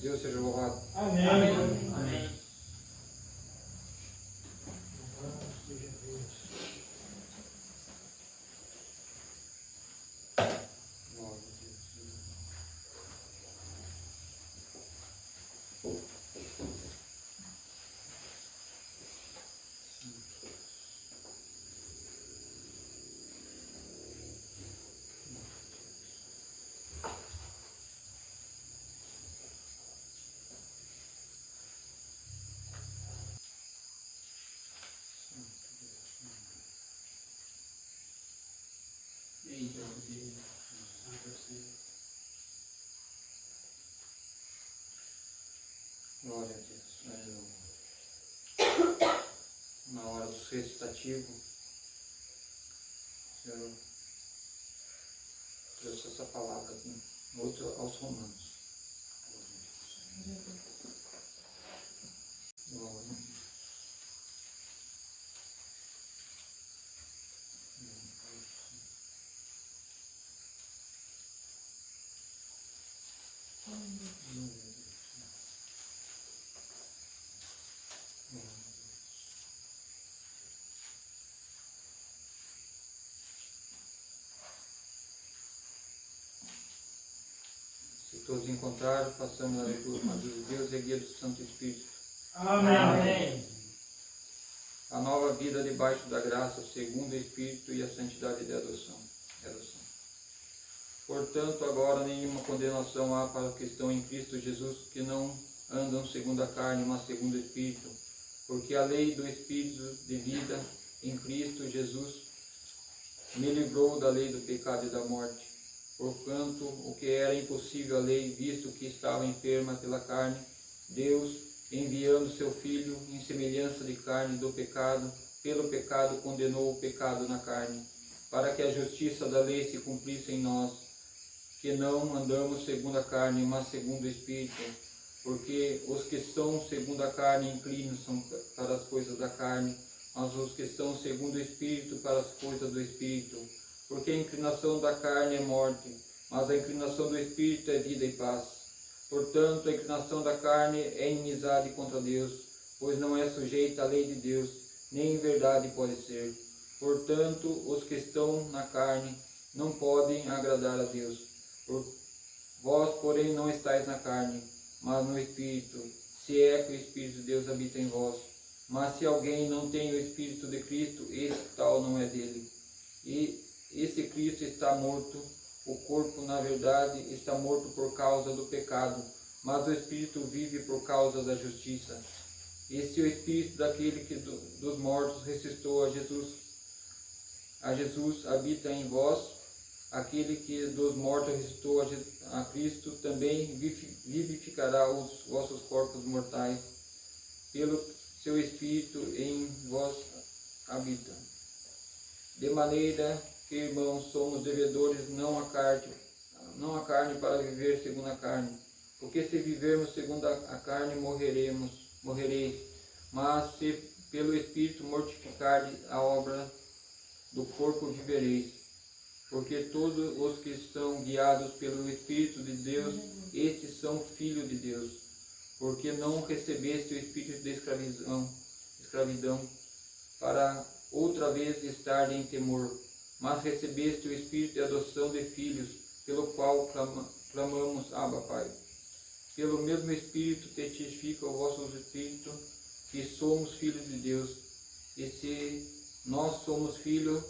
Deus seja louvado. Amém. Amém. Amém. Glória a Deus. Na hora do recitativo, o Senhor trouxe essa palavra outro aos Romanos. Glória a Deus. Se todos encontraram, passamos a leitura de Deus e a guia do Santo Espírito. Amém. A nova vida debaixo da graça, segundo o Espírito e a santidade de adoção. Portanto, agora nenhuma condenação há para os que estão em Cristo Jesus, que não andam segundo a carne, mas segundo o Espírito. Porque a lei do Espírito de vida em Cristo Jesus me livrou da lei do pecado e da morte. Porquanto o que era impossível à lei, visto que estava enferma pela carne, Deus, enviando seu Filho em semelhança de carne do pecado, pelo pecado condenou o pecado na carne, para que a justiça da lei se cumprisse em nós, que não andamos segundo a carne, mas segundo o Espírito. Porque os que são segundo a carne inclinam-se para as coisas da carne, mas os que são segundo o Espírito para as coisas do Espírito. Porque a inclinação da carne é morte, mas a inclinação do Espírito é vida e paz. Portanto, a inclinação da carne é inimizade contra Deus, pois não é sujeita à lei de Deus, nem em verdade pode ser. Portanto, os que estão na carne não podem agradar a Deus. Vós, porém, não estáis na carne, mas no Espírito, se é que o Espírito de Deus habita em vós. Mas se alguém não tem o Espírito de Cristo, esse tal não é dele. E esse Cristo está morto, o corpo, na verdade, está morto por causa do pecado, mas o Espírito vive por causa da justiça. E se o Espírito daquele que dos mortos ressuscitou a Jesus habita em vós, aquele que dos mortos ressuscitou a Cristo também vivificará os vossos corpos mortais, pelo seu Espírito em vós habita. De maneira que, irmãos, somos devedores não à carne para viver segundo a carne. Porque se vivermos segundo a carne, morrereis. Mas se pelo Espírito mortificardes a obra do corpo, vivereis. Porque todos os que são guiados pelo Espírito de Deus, estes são filhos de Deus. Porque não recebeste o espírito de escravidão, para outra vez estar em temor, mas recebeste o espírito de adoção de filhos, pelo qual clamamos, Abba, Pai. Pelo mesmo Espírito testifica o vosso Espírito que somos filhos de Deus. E se nós somos filhos,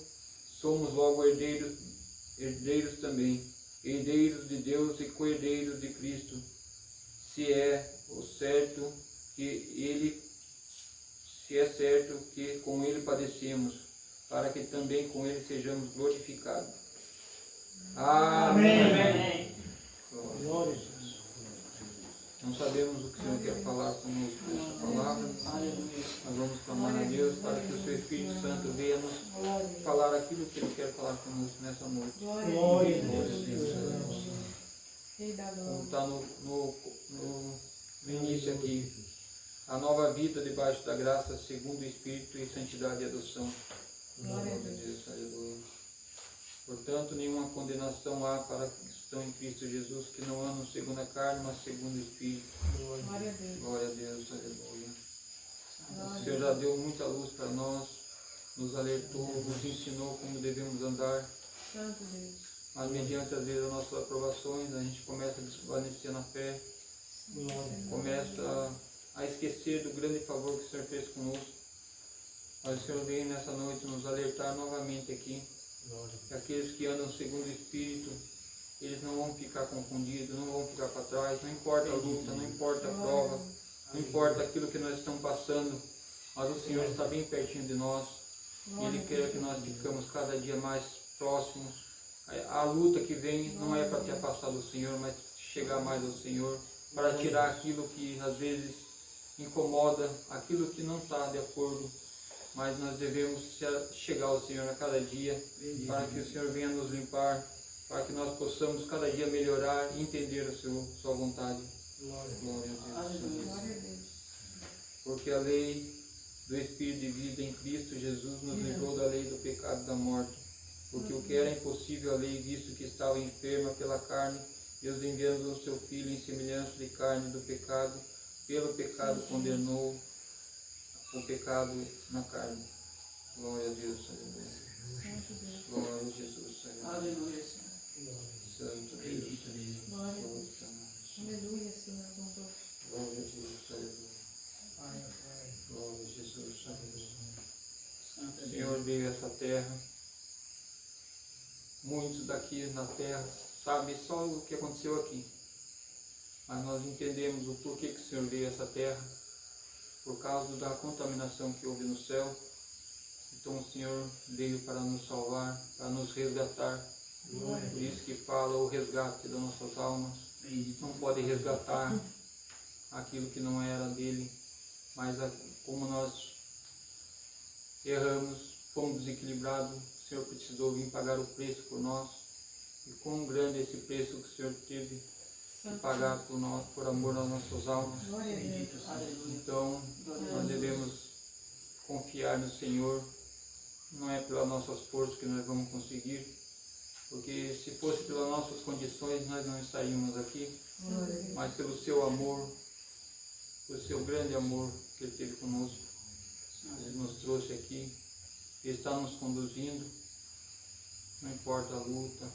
somos logo herdeiros também, herdeiros de Deus e co-herdeiros de Cristo, se é certo que com ele padecemos, para que também com ele sejamos glorificados. Amém. Amém. Glória a Deus. Não sabemos o que o Senhor quer falar conosco nessa palavra. Nós vamos clamar a Deus para que o seu Espírito Santo venha nos falar aquilo que Ele quer falar conosco nessa noite. Glória a Glória a Deus. Deus. Como está no início aqui, a nova vida debaixo da graça, segundo o Espírito e santidade e adoção. Glória a Deus, aleluia. Portanto, nenhuma condenação há para os que estão em Cristo Jesus, que não andam segundo a carne, mas segundo o Espírito. Glória a Deus. Glória a Deus, aleluia. Glória O Senhor já deu muita luz para nós, nos alertou, nos ensinou como devemos andar, Santo Deus. mas mediante às vezes as nossas aprovações, a gente começa a desvanecer na fé, Glória. começa a esquecer do grande favor que o Senhor fez conosco. Mas o Senhor vem nessa noite nos alertar novamente aqui, que aqueles que andam segundo o Espírito, eles não vão ficar confundidos, não vão ficar para trás, não importa a luta, não importa a prova, não importa aquilo que nós estamos passando, mas o Senhor está bem pertinho de nós, e Ele quer que nós ficamos cada dia mais próximos. A luta que vem não é para te afastar do Senhor, mas chegar mais ao Senhor, para tirar aquilo que às vezes incomoda, aquilo que não está de acordo, mas nós devemos chegar ao Senhor a cada dia, para que o Senhor venha nos limpar, para que nós possamos cada dia melhorar e entender a sua vontade. Glória a Deus. Glória a Deus. Porque a lei do Espírito de vida em Cristo Jesus nos livrou da lei do pecado e da morte. Porque o que era impossível a lei, visto que estava enferma pela carne, Deus enviando o seu Filho em semelhança de carne do pecado, pelo pecado condenou o pecado na carne. Glória a Deus, aleluia. Santo Deus. Glória a Jesus, aleluia. Aleluia, Senhor. Santo Deus. Bendito Deus. Glória a Deus. Aleluia, Senhor bondoso. Glória a Deus, aleluia. Pai, Pai. Glória a Jesus, aleluia. Santo O Deus. Senhor veio a essa terra. Muitos daqui na terra sabem só o que aconteceu aqui. Mas nós entendemos o porquê que o Senhor veio a essa terra. Por causa da contaminação que houve no céu. Então o Senhor veio para nos salvar, para nos resgatar. Glória a Por Deus. isso que fala o resgate das nossas almas. Bendito. Não pode resgatar aquilo que não era dele, mas como nós erramos, fomos desequilibrados, o Senhor precisou vir pagar o preço por nós. E quão grande é esse preço que o Senhor teve de Santo pagar por nós, por amor às nossas almas. Glória a Bendito. Deus. Aleluia. Então, nós devemos confiar no Senhor. Não é pelas nossas forças que nós vamos conseguir, porque se fosse pelas nossas condições, nós não estaríamos aqui, Glória a Deus. mas pelo seu amor, pelo seu grande amor que Ele teve conosco. Ele nos trouxe aqui, Ele está nos conduzindo, não importa a luta,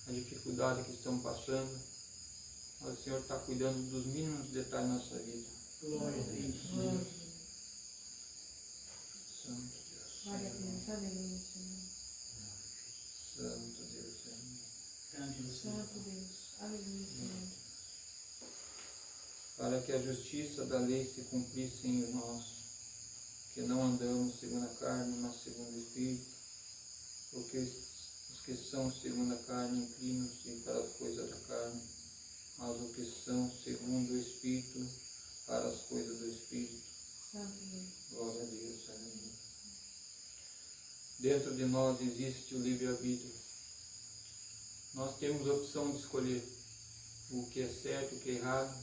a dificuldade que estamos passando, mas o Senhor está cuidando dos mínimos detalhes da nossa vida. Glória a Deus. Glória a Deus. Santo Deus, Glória a Deus. Aleluia, Senhor. Santo Deus, Senhor. Grande o Senhor. Santo Deus. Aleluia, Senhor. Para que a justiça da lei se cumprisse em nós, que não andamos segundo a carne, mas segundo o Espírito, porque os que são segundo a carne inclinam-se para as coisas da carne, mas os que são segundo o Espírito, para as coisas do Espírito. Santo Deus. Glória a Deus, aleluia. Dentro de nós existe o livre-arbítrio. Nós temos a opção de escolher o que é certo, o que é errado,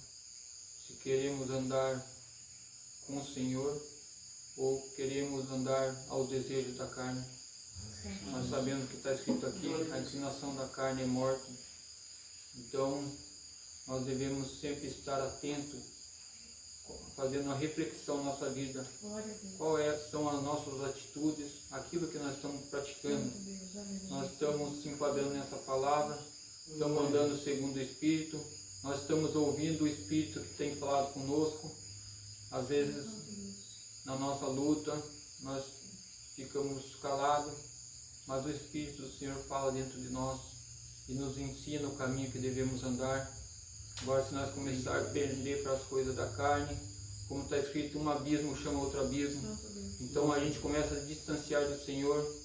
se queremos andar com o Senhor ou queremos andar aos desejos da carne. Nós sabemos que está escrito aqui, a inclinação da carne é morte. Então, nós devemos sempre estar atentos, fazendo uma reflexão na nossa vida. Glória a Deus. Quais são as nossas atitudes, aquilo que nós estamos praticando. Santo Deus. Aleluia. Nós estamos se enquadrando nessa palavra, estamos andando segundo o Espírito, nós estamos ouvindo o Espírito que tem falado conosco. Às vezes, Santo Deus. na nossa luta, nós ficamos calados, mas o Espírito do Senhor fala dentro de nós e nos ensina o caminho que devemos andar. Agora, se nós começarmos a pender para as coisas da carne, como está escrito, um abismo chama outro abismo. Santo Deus. Então a gente começa a distanciar do Senhor.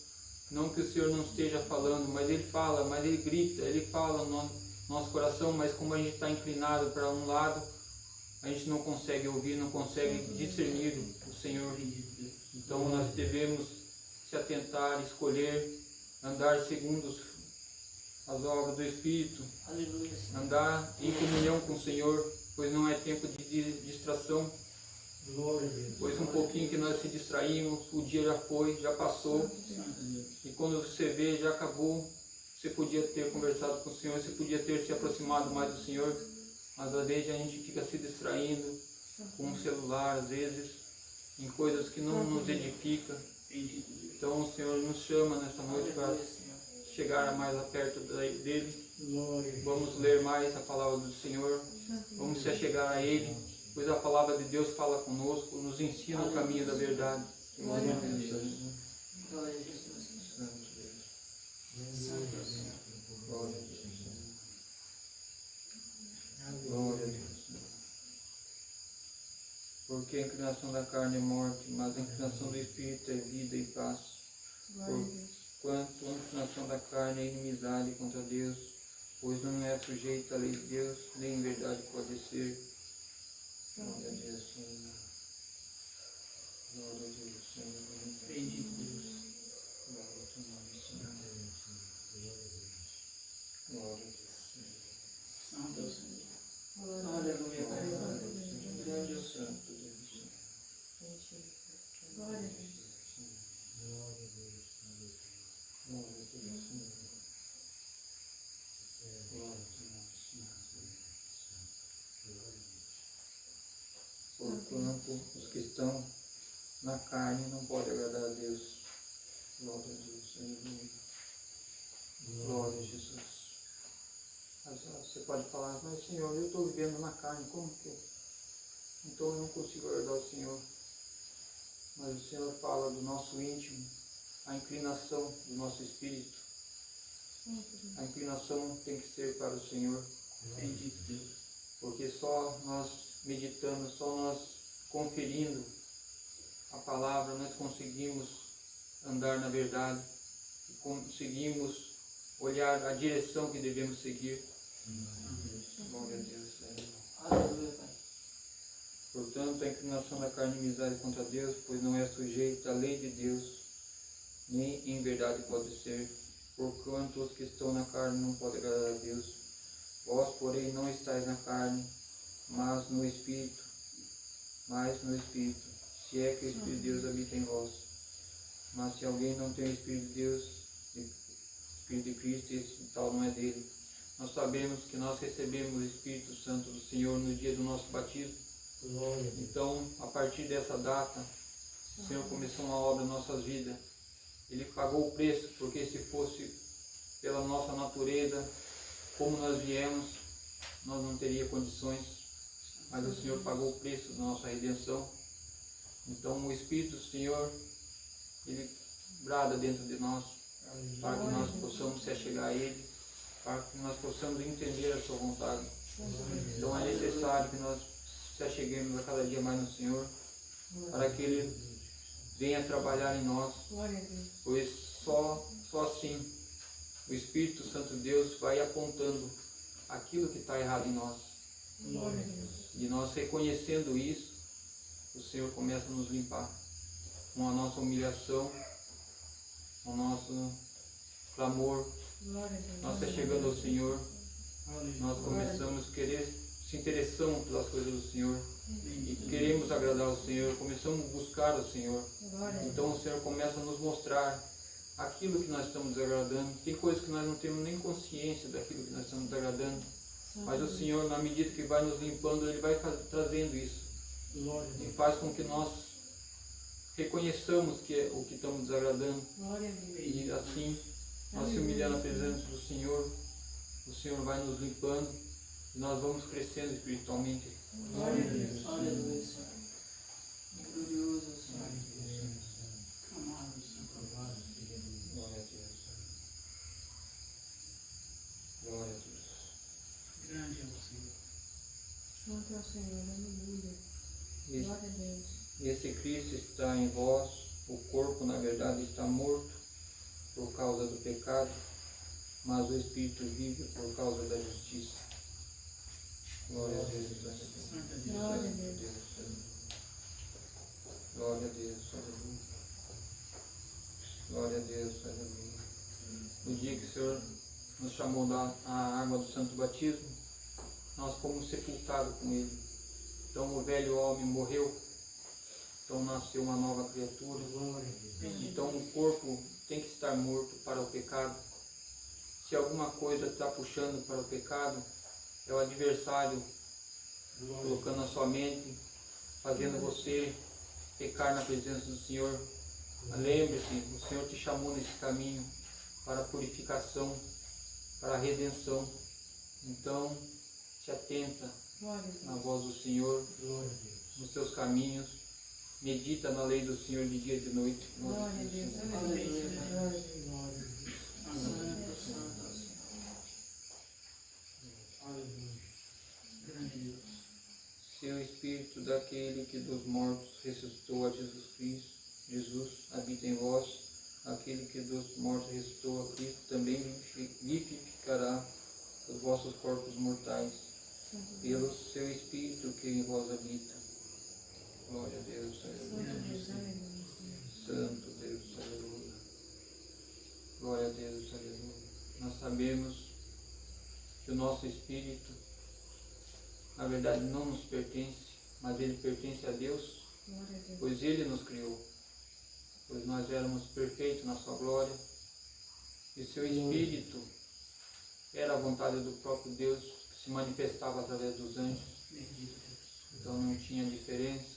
Não que o Senhor não esteja falando, mas Ele fala, mas Ele grita, Ele fala no nosso coração, mas como a gente está inclinado para um lado, a gente não consegue ouvir, não consegue discernir o Senhor. Então nós devemos se atentar, escolher, andar segundo as obras do Espírito, Aleluia, Senhor. andar em comunhão com o Senhor, pois não é tempo de distração, Glória a Deus. Pois um pouquinho que nós se distraímos, o dia já foi, já passou. Santo Deus. E quando você vê, já acabou. Você podia ter conversado com o Senhor, você podia ter se aproximado mais do Senhor. Mas às vezes a gente fica se distraindo com o celular, às vezes, em coisas que não nos edificam. Bendito Deus. Então o Senhor nos chama nessa noite para Aleluia, Senhor. chegar mais perto dele. Glória a Deus. Vamos ler mais a palavra do Senhor. Vamos se achegar a Ele, pois a palavra de Deus fala conosco, nos ensina o caminho da verdade. Glória a Deus. Glória a Jesus. Santo Deus. Santo é o Senhor. Glória a Deus. Glória a Deus. Porque a inclinação da carne é morte, mas a inclinação do Espírito é vida e paz. Glória a Deus. Quanto a inclinação da carne é inimizade contra Deus, pois não é sujeita à lei de Deus, nem em verdade pode ser. Glória a Deus, Senhor. Glória a Deus, Senhor. Bendito Deus. Glória ao teu nome, Senhor. Glória a Deus, Senhor. Santo é o Senhor. Glória a Deus. Aleluia, Pai Santo. Grande é o Santo Deus, Senhor. Glória a Deus. Glória a Deus, Senhor. Glória a teu nome, Senhor. Porquanto os que estão na carne não podem agradar a Deus. Glória a Deus, Senhor. Glória a Jesus. Mas você pode falar, mas Senhor, eu estou vivendo na carne, como que eu? Então eu não consigo agradar o Senhor. Mas o Senhor fala do nosso íntimo, a inclinação do nosso espírito. A inclinação tem que ser para o Senhor. Bendito Deus. Porque só nós meditando, só nós conferindo a palavra, nós conseguimos andar na verdade e conseguimos olhar a direção que devemos seguir. Glória a Deus, Senhor. Aleluia, Pai. Portanto, a inclinação da carne é inimizade contra Deus, pois não é sujeita à lei de Deus, nem em verdade pode ser, porquanto os que estão na carne não podem agradar a Deus. Vós, porém, não estáis na carne, mas no Espírito, se é que o Espírito de Deus habita em vós. Mas se alguém não tem o Espírito de Deus, Espírito de Cristo, esse tal não é dele. Nós sabemos que nós recebemos o Espírito Santo do Senhor no dia do nosso batismo. Glória a Deus. Então, a partir dessa data, o Senhor começou uma obra em nossas vidas. Ele pagou o preço, porque se fosse pela nossa natureza, como nós viemos, nós não teríamos condições, mas o Senhor pagou o preço da nossa redenção. Então o Espírito do Senhor, Ele brada dentro de nós, para que nós possamos se achegar a Ele, para que nós possamos entender a sua vontade. Então é necessário que nós se acheguemos a cada dia mais no Senhor, para que Ele venha trabalhar em nós, Glória a Deus. pois só assim o Espírito Santo de Deus vai apontando aquilo que está errado em nós. Glória a Deus. E nós reconhecendo isso, o Senhor começa a nos limpar com a nossa humilhação, com o nosso clamor. Glória a Deus. Nós chegando ao Senhor, Aleluia. nós começamos a querer, se interessamos pelas coisas do Senhor e Bendito queremos agradar ao Senhor, começamos a buscar o Senhor. Glória a Deus. Então o Senhor começa a nos mostrar aquilo que nós estamos desagradando. Tem coisas que nós não temos nem consciência daquilo que nós estamos desagradando, mas o Senhor, na medida que vai nos limpando, Ele vai trazendo isso Glória a e Deus. faz com que nós reconheçamos que é o que estamos desagradando Glória a Deus. e assim, nós se humilhando na presença do Senhor, o Senhor vai nos limpando e nós vamos crescendo espiritualmente. Glória a Deus. Aleluia, Senhor. Glorioso é o Senhor. Amado Senhor. Glória a Deus. Glória a Deus. Grande é o Senhor. Santo é o Senhor. Aleluia. Esse, Glória a Deus. esse Cristo está em vós, o corpo na verdade está morto por causa do pecado, mas o Espírito vive por causa da justiça. Glória a Deus. Santo é Deus. Glória a Deus. Glória a Deus, aleluia. Glória a Deus, aleluia. No dia que o Senhor nos chamou da água do santo batismo, nós fomos sepultados com Ele. Então o velho homem morreu Então nasceu uma nova criatura. Glória a Deus. Então o corpo tem que estar morto para o pecado. Se alguma coisa está puxando para o pecado, é o adversário colocando na sua mente, fazendo você pecar na presença do Senhor. Lembre-se, o Senhor te chamou nesse caminho para a purificação, para a redenção. Então, se atenta Glória a Deus. na voz do Senhor, Glória a Deus. nos seus caminhos. Medita na lei do Senhor de dia e de noite. Glória a Deus. Aleluia. Aleluia. Glória a Deus. Santo, santo, aleluia. Grande Deus. Seu Espírito daquele que dos mortos ressuscitou a Jesus Cristo, Jesus habita em vós, aquele que dos mortos ressuscitou a Cristo também vivificará os vossos corpos mortais, pelo seu Espírito que em vós habita. Glória a Deus, aleluia. Santo Deus, aleluia. Santo Deus, aleluia. Glória a Deus, aleluia. Nós sabemos que o nosso espírito, na verdade, não nos pertence, mas ele pertence a Deus, Glória a Deus. pois ele nos criou, pois nós éramos perfeitos na sua glória, e seu espírito era a vontade do próprio Deus, que se manifestava através dos anjos, Bendito Deus. então não tinha diferença,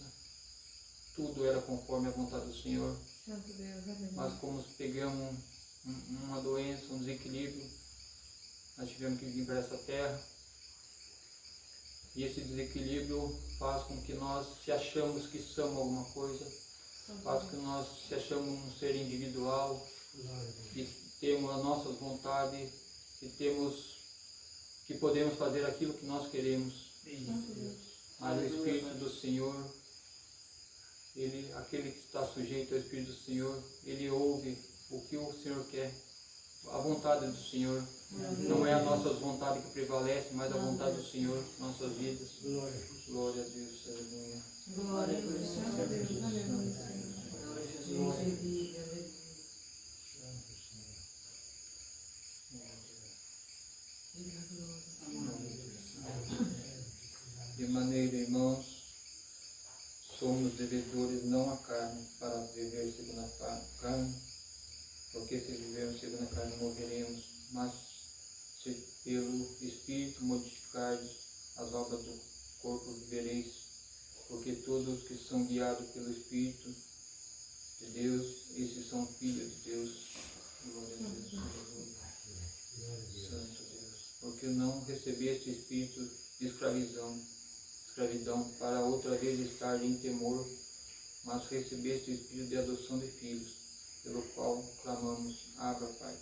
tudo era conforme a vontade do Senhor. Santo Deus, aleluia. Mas como pegamos uma doença, um desequilíbrio, nós tivemos que vir para essa terra. E esse desequilíbrio faz com que nós se achamos que somos alguma coisa, faz com que nós se achamos um ser individual, Glória a Deus. que temos as nossas vontades, que podemos fazer aquilo que nós queremos. Bendito Deus. Mas o Espírito do Senhor, aquele que está sujeito ao Espírito do Senhor, ele ouve o que o Senhor quer, a vontade do Senhor. Não é a nossa vontade que prevalece, mas a vontade do Senhor, nossas vidas. Glória a Deus. Glória a Deus, aleluia. Glória a Deus. Santo Deus, aleluia. Glória a Jesus. Glória a Deus. De maneira, irmãos, somos devedores não à carne, para viver segundo a carne, porque se vivermos segundo a carne morreremos, mas se pelo Espírito modificardes as obras do corpo vivereis, porque todos os que são guiados pelo Espírito de Deus, esses são filhos de Deus. Glória a Deus, aleluia. Santo Deus. Porque não recebeste espírito de escravidão para outra vez estar em temor, mas recebeste o espírito de adoção de filhos, pelo qual clamamos, Abba, Pai.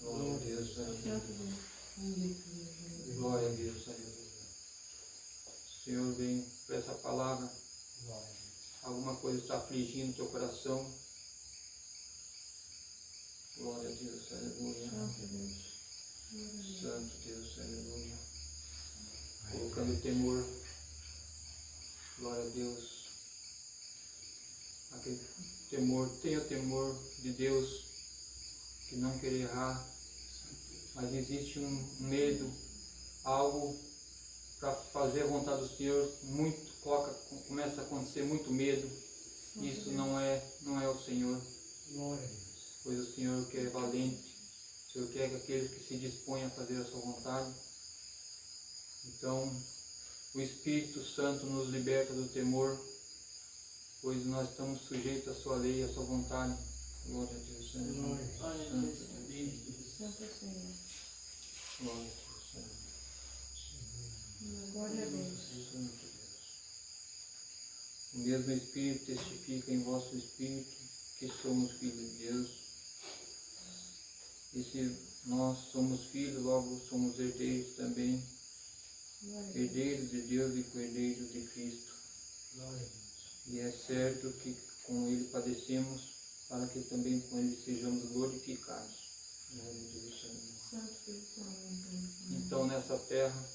Glória a Deus, aleluia. Santo Deus. Glória a Deus, aleluia. Senhor, vem para essa palavra. Alguma coisa está afligindo o teu coração. Glória a Deus, aleluia. Santo Deus. Santo Deus, aleluia. Colocando temor. Glória a Deus. Aquele temor, tenha o temor de Deus, que não quer errar, mas existe um medo, algo para fazer a vontade do Senhor, começa a acontecer muito medo. Isso não é o Senhor, Glória a Deus. pois o Senhor quer valente, o Senhor quer aqueles que se dispõem a fazer a sua vontade. Então, o Espírito Santo nos liberta do temor, pois nós estamos sujeitos à sua lei, à sua vontade. Glória a Deus, Senhor. Glória a Deus. Santo Deus. Bendito Deus. Santo Senhor. Glória a Deus, Senhor. Glória a Deus. Santo Deus. O mesmo Espírito testifica em vosso Espírito que somos filhos de Deus. E se nós somos filhos, logo somos herdeiros também, Glória a Deus. herdeiros de Deus e co-herdeiros de Cristo. Glória a Deus. E é certo que com Ele padecemos, para que também com Ele sejamos glorificados. Glória a Deus, Senhor. Santo Deus, aleluia. Então, nessa terra,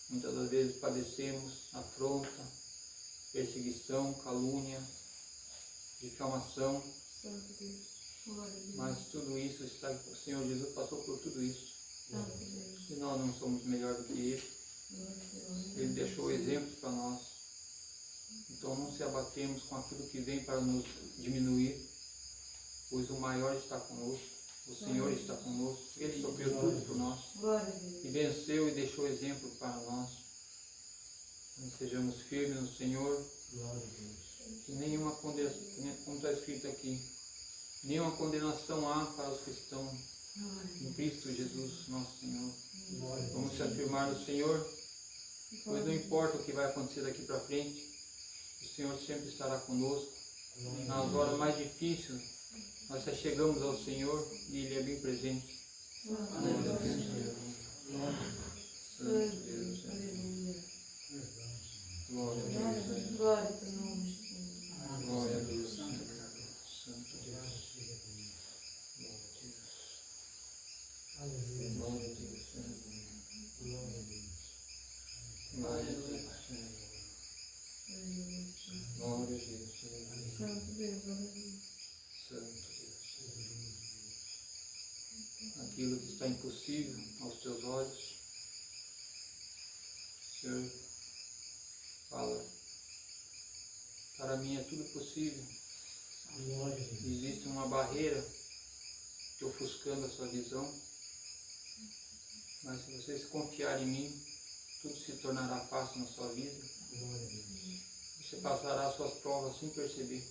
muitas das vezes padecemos afronta, perseguição, calúnia, difamação, Santo Deus. Glória a Deus. mas tudo isso está, o Senhor Jesus passou por tudo isso. Santo Deus. E nós não somos melhor do que Ele. Glória a Deus. Ele deixou exemplos para nós. Então não se abatemos com aquilo que vem para nos diminuir, pois o maior está conosco, o Senhor está conosco, Ele sofreu tudo por nós Glória a Deus. e venceu e deixou exemplo para nós. Que sejamos firmes no Senhor, que nenhuma condenação, como está escrito aqui, nenhuma condenação há para os que estão em Cristo Jesus, nosso Senhor. Vamos se afirmar no Senhor, pois não importa o que vai acontecer daqui para frente, o Senhor sempre estará conosco. Nas horas mais difíceis, nós se chegamos ao Senhor e Ele é bem presente. Glória a Deus, Senhor. Santo Deus, Senhor. Glória a Deus, Senhor. Glória ao teu nome, Senhor. Glória a Deus, Senhor. Santo Deus. Glória a Deus, Senhor. Glória a Deus, Senhor. Glória a Deus, Senhor. Santo Deus, glória a Deus. Santo Deus. Aquilo que está impossível aos teus olhos, Senhor, fala. Para mim é tudo possível. Existe uma barreira te ofuscando a sua visão, mas se você se confiar em mim, tudo se tornará fácil na sua vida. Você passará as suas provas sem perceber.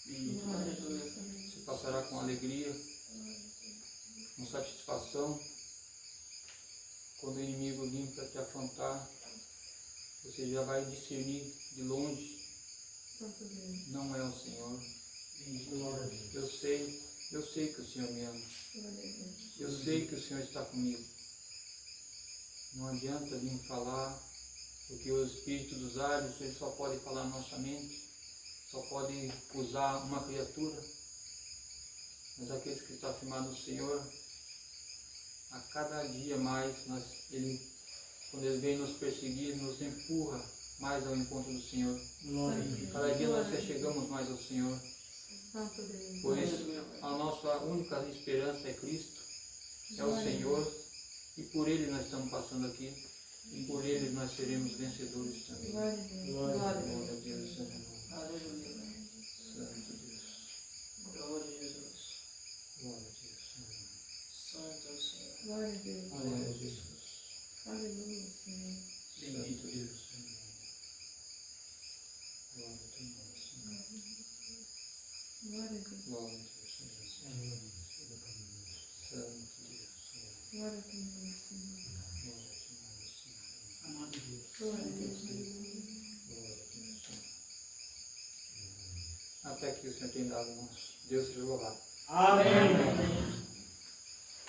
Você passará com alegria, com satisfação. Quando o inimigo vir para te afrontar, você já vai discernir de longe. Santo Deus. Não é o Senhor. Eu sei que o Senhor me ama. Glória a Deus. Eu sei que o Senhor está comigo. Não adianta vir falar, porque o Espírito dos ares, ele só pode falar na nossa mente, só pode usar uma criatura. Mas aqueles que estão afirmados no Senhor, a cada dia mais, quando Ele vem nos perseguir, nos empurra mais ao encontro do Senhor. Cada dia nós se chegamos mais ao Senhor. Santo Deus. Pois a nossa única esperança é Cristo, é o Senhor, e por Ele nós estamos passando aqui, e por Ele nós seremos vencedores também. Glória a Deus. Glória Glória a a Deus. Deus, Senhor. Aleluia. Santo Deus. Glória a Jesus. Glória a Deus, Senhor. Santo é o Senhor. Glória a Deus. Glória a Jesus. Aleluia, Senhor. Bendito Deus, Senhor. Glória a teu nome, Senhor. Glória a Deus. Glória a Deus, Senhor. Santo Deus, Senhor. Glória a teu nome, Senhor. Glória a teu nome, Senhor. Amado Deus. Glória a Deus. Glória a Deus, Senhor. Até que o Senhor tem dado, irmãos. Deus seja louvado. Amém.